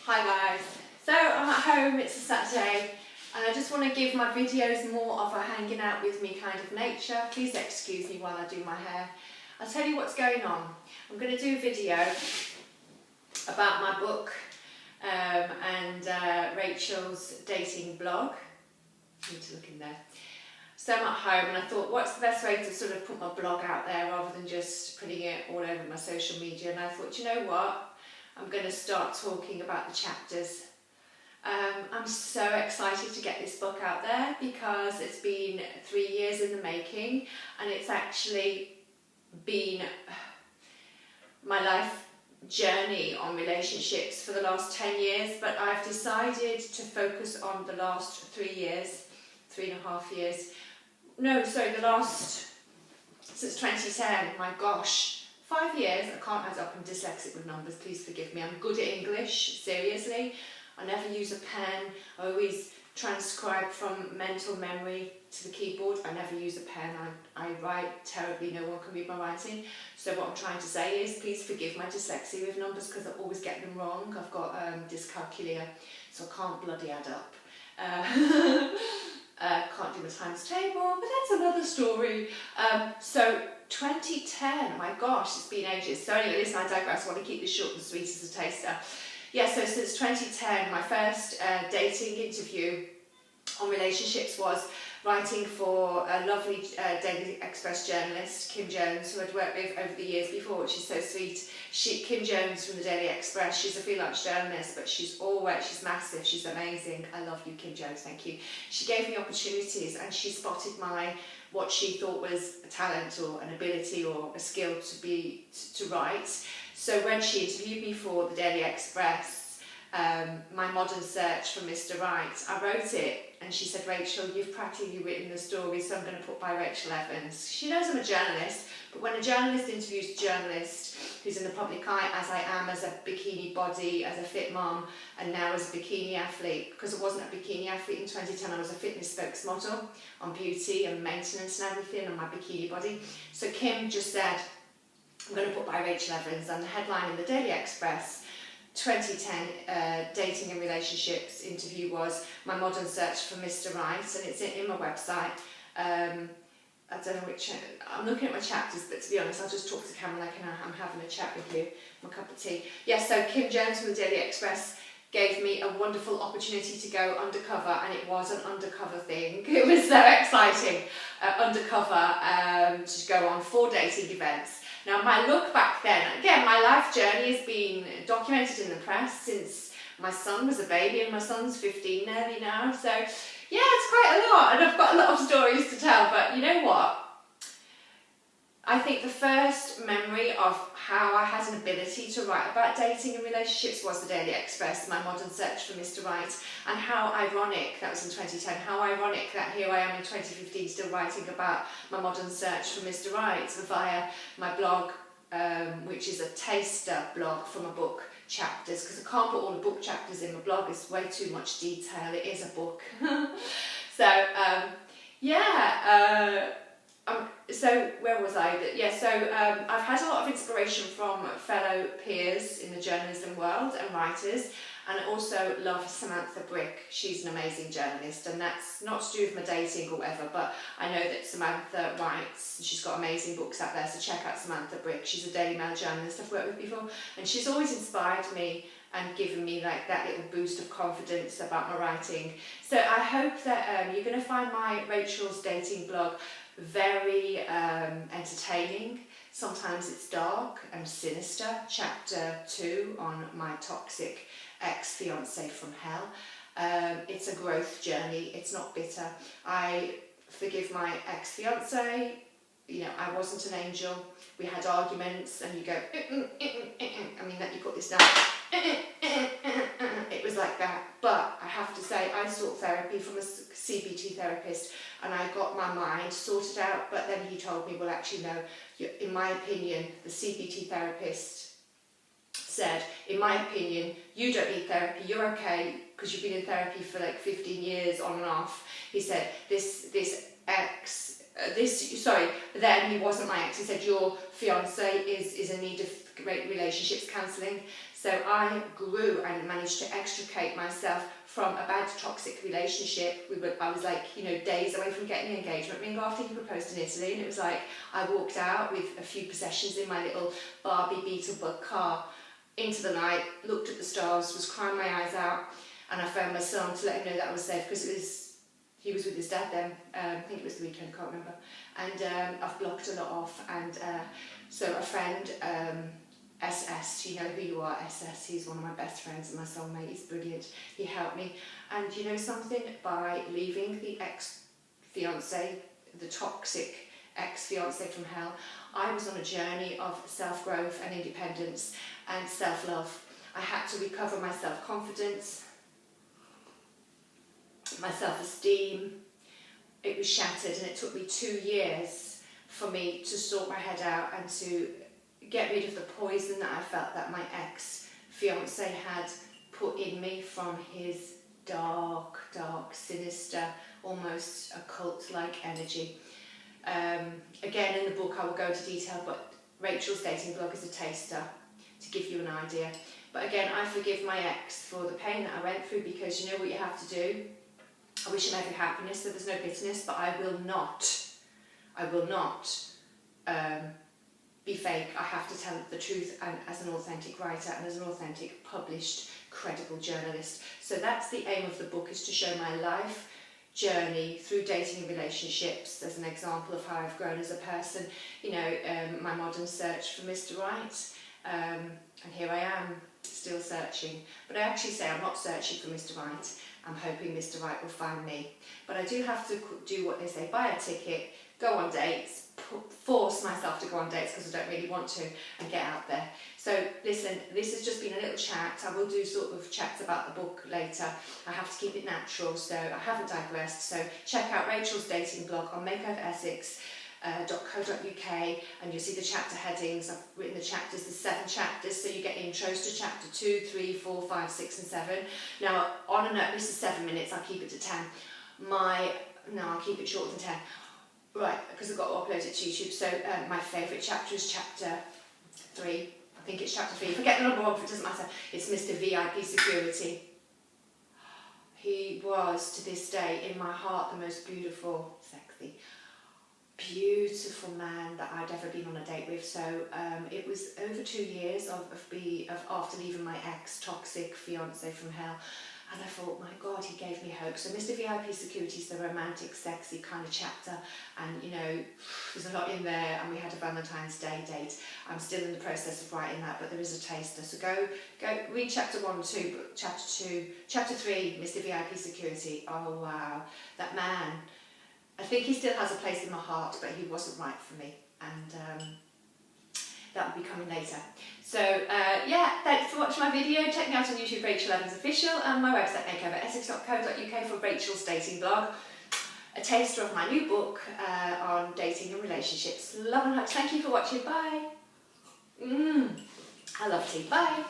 Hi guys, so I'm at home, it's a Saturday and I just want to give my videos more of a hanging out with me kind of nature. Please excuse me while I do my hair. I'll tell you what's going on. I'm going to do a video about my book and Rachel's dating blog. I need to look in there. So I'm at home and I thought, what's the best way to sort of put my blog out there rather than just putting it all over my social media? And I thought, you know what? I'm going to start talking about the chapters. I'm so excited to get this book out there because it's been 3 years in the making and it's actually been my life journey on relationships for the last 10 years, but I've decided to focus on the last 3 years, 3.5 years. No, sorry, the last, since 2010, my gosh. 5 years, I can't add up, I'm dyslexic with numbers, please forgive me. I'm good at English, seriously. I never use a pen, I always transcribe from mental memory to the keyboard. I never use a pen, I write terribly, no one can read my writing. So what I'm trying to say is, please forgive my dyslexia with numbers because I always get them wrong. I've got dyscalculia, so I can't bloody add up. Can't do my times table, but that's another story. So 2010, my gosh, it's been ages. So anyway, listen, I digress. I want to keep this short and sweet as a taster. Yeah, so since 2010, my first dating interview on relationships was writing for a lovely Daily Express journalist, Kim Jones, who I'd worked with over the years before, which is so sweet. Kim Jones from the Daily Express, she's a freelance journalist, but she's massive, she's amazing. I love you, Kim Jones, thank you. She gave me opportunities and she spotted what she thought was a talent or an ability or a skill to write. So when she interviewed me for the Daily Express, my modern search for Mr. Right, I wrote it and she said, Rachel, you've practically written the story, so I'm going to put by Rachel Evans. She knows I'm a journalist, but when a journalist interviews a journalist who's in the public eye, as I am as a bikini body, as a fit mom, and now as a bikini athlete, because I wasn't a bikini athlete in 2010, I was a fitness spokesmodel on beauty and maintenance and everything and my bikini body. So Kim just said, I'm going to put by Rachel Evans, and the headline in the Daily Express 2010 dating and relationships interview was my modern search for Mr. Right, and it's in my website. I don't know which, I'm looking at my chapters, but to be honest, I'll just talk to camera like I'm having a chat with you, my cup of tea. Yes, so Kim Jones from the Daily Express gave me a wonderful opportunity to go undercover, and it was an undercover thing. It was so exciting, undercover, to go on 4 dating events. Now my look back then, again, my life journey has been documented in the press since my son was a baby, and my son's 15 nearly now, so yeah, it's quite a lot, and I've got a lot of stories to tell, but you know what? I think the first memory of how I had an ability to write about dating and relationships was the Daily Express, my modern search for Mr. Right, and how ironic, that was in 2010, how ironic that here I am in 2015 still writing about my modern search for Mr. Right via my blog, which is a taster blog from a book chapters, because I can't put all the book chapters in my blog, it's way too much detail, it is a book. So, so where was I? Yeah, so I've had a lot of inspiration from fellow peers in the journalism world and writers, and I also love Samantha Brick. She's an amazing journalist, and that's not to do with my dating or whatever, but I know that Samantha writes, she's got amazing books out there, so check out Samantha Brick. She's a Daily Mail journalist I've worked with before, and she's always inspired me and given me like that little boost of confidence about my writing. So I hope that you're going to find my Rachel's dating blog very entertaining. Sometimes it's dark and sinister. Chapter 2 on my toxic ex-fiance from hell. It's a growth journey, it's not bitter. I forgive my ex-fiance, you know, I wasn't an angel. We had arguments and you go, I mean, let me put this down. It was like that, but I have to say I sought therapy from a CBT therapist and I got my mind sorted out, but then he told me, well actually no, in my opinion, the CBT therapist said, in my opinion, you don't need therapy, you're okay, because you've been in therapy for like 15 years on and off. He said, then he wasn't my ex, he said, your fiance is in need of relationships counselling. So I grew and managed to extricate myself from a bad toxic relationship. I was like, you know, days away from getting the engagement ring after he proposed in Italy, and it was like I walked out with a few possessions in my little Barbie Beetlebug car into the night, looked at the stars, was crying my eyes out, and I phoned my son to let him know that I was safe, because he was with his dad then. I think it was the weekend, can't remember. And I've blocked a lot off, and so a friend, SS, you know who you are, SS, he's one of my best friends and my soulmate, he's brilliant, he helped me. And you know something, by leaving the ex-fiancé, the toxic ex-fiancé from hell, I was on a journey of self-growth and independence and self-love. I had to recover my self-confidence, my self-esteem. It was shattered, and it took me 2 years for me to sort my head out and to get rid of the poison that I felt that my ex-fiancé had put in me from his dark, sinister, almost occult-like energy. Again, in the book I will go into detail, but Rachel's dating blog is a taster to give you an idea. But again, I forgive my ex for the pain that I went through, because you know what you have to do? I wish him every happiness, so there's no bitterness, but I will not be fake. I have to tell the truth, and as an authentic writer and as an authentic, published, credible journalist. So that's the aim of the book, is to show my life journey through dating and relationships. There's an example of how I've grown as a person, you know, my modern search for Mr. Right, and here I am, still searching. But I actually say I'm not searching for Mr. Right, I'm hoping Mr. Right will find me. But I do have to do what they say, buy a ticket, go on dates, force myself to go on dates because I don't really want to, and get out there. So listen, this has just been a little chat. I will do sort of chats about the book later. I have to keep it natural, so I haven't digressed. So check out Rachel's dating blog on makeoveressex.co.uk, and you'll see the chapter headings. I've written the chapters, there's 7 chapters, so you get intros to chapter 2, 3, 4, 5, 6 and 7. Now on and up, this is 7 minutes, I'll keep it to 10. I'll keep it shorter than 10. Right, because I've got to upload it to YouTube. So my favourite chapter is chapter 3. I think it's chapter 3. Forget the number 1, it doesn't matter. It's Mr. VIP Security. He was, to this day, in my heart, the most beautiful, sexy, beautiful man that I'd ever been on a date with. So it was over 2 years of after leaving my ex-toxic fiancé from hell. And I thought, my God, he gave me hope. So Mr. VIP Security is the romantic, sexy kind of chapter. And, you know, there's a lot in there. And we had a Valentine's Day date. I'm still in the process of writing that, but there is a taster. So go read chapter 1 and 2, but chapter 3, Mr. VIP Security. Oh, wow. That man, I think he still has a place in my heart, but he wasn't right for me. And that will be coming later. So yeah, thanks for watching my video. Check me out on YouTube, Rachel Evans Official, and my website, makeoveressex.co.uk, for Rachel's dating blog. A taster of my new book on dating and relationships. Love and hugs. Thank you for watching. Bye. I love tea. Bye.